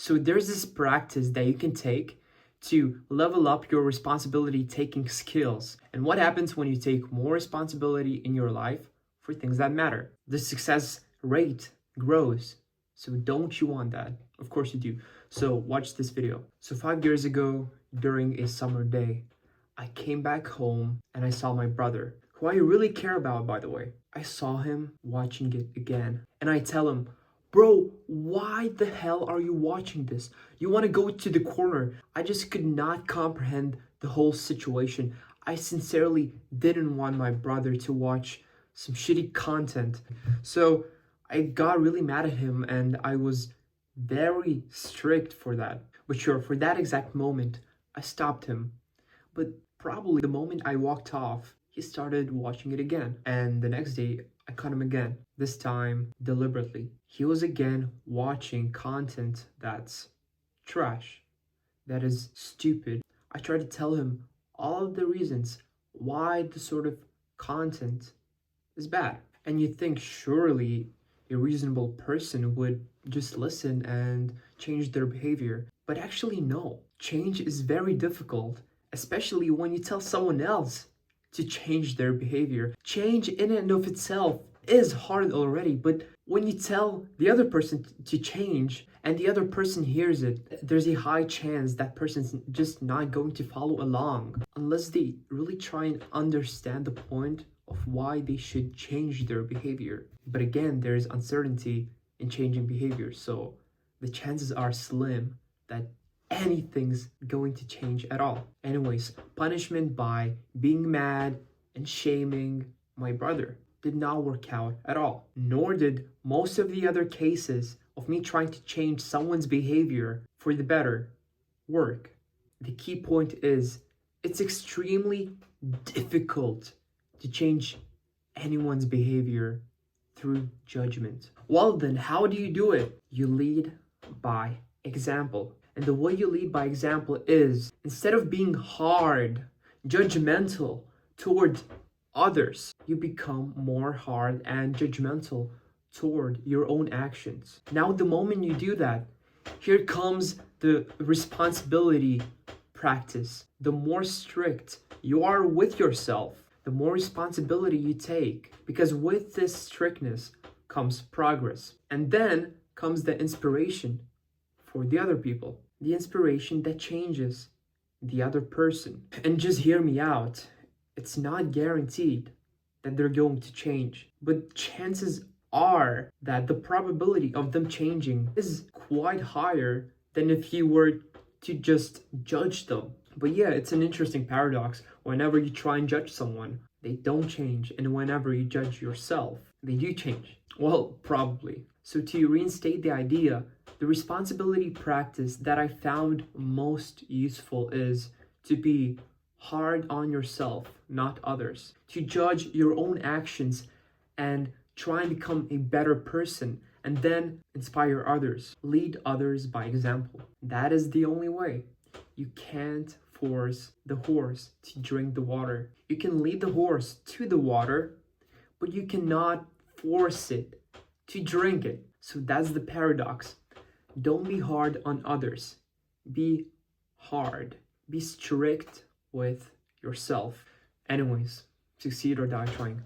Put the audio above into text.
So there's this practice that you can take to level up your responsibility taking skills. And what happens when you take more responsibility in your life for things that matter? The success rate grows. So don't you want that? Of course you do. So watch this video. So 5 years ago, during a summer day, I came back home and I saw my brother, who I really care about, by the way. I saw him watching it again. And I tell him, bro, why the hell are you watching this? You want to go to the corner. I just could not comprehend the whole situation. I sincerely didn't want my brother to watch some shitty content. So I got really mad at him and I was very strict for that. But sure, for that exact moment, I stopped him. But probably the moment I walked off, he started watching it again. And the next day, I caught him again, this time deliberately. He was again watching content that's trash, that is stupid. I tried to tell him all of the reasons why the sort of content is bad. And you think surely a reasonable person would just listen and change their behavior. But actually, no. Change is very difficult, especially when you tell someone else to change their behavior. Change in and of itself is hard already, but when you tell the other person to change and the other person hears it, there's a high chance that person's just not going to follow along unless they really try and understand the point of why they should change their behavior. But again, there is uncertainty in changing behavior, so the chances are slim that anything's going to change at all. Anyways, punishment by being mad and shaming my brother did not work out at all. Nor did most of the other cases of me trying to change someone's behavior for the better work. The key point is, it's extremely difficult to change anyone's behavior through judgment. Well then, how do you do it? You lead by example. And the way you lead by example is, instead of being hard, judgmental toward others, you become more hard and judgmental toward your own actions. Now, the moment you do that, here comes the responsibility practice. The more strict you are with yourself, the more responsibility you take, because with this strictness comes progress. And then comes the inspiration for the other people, the inspiration that changes the other person. And just hear me out, it's not guaranteed that they're going to change, but chances are that the probability of them changing is quite higher than if you were to just judge them. But yeah, it's an interesting paradox. Whenever you try and judge someone, they don't change, and whenever you judge yourself, they do change. Well, probably. So to reinstate the idea, the responsibility practice that I found most useful is to be hard on yourself, not others. To judge your own actions and try and become a better person, and then inspire others. Lead others by example. That is the only way. You can't force the horse to drink the water. You can lead the horse to the water, but you cannot force it to drink it. So that's the paradox. Don't be hard on others. Be hard. Be strict with yourself. Anyways, succeed or die trying.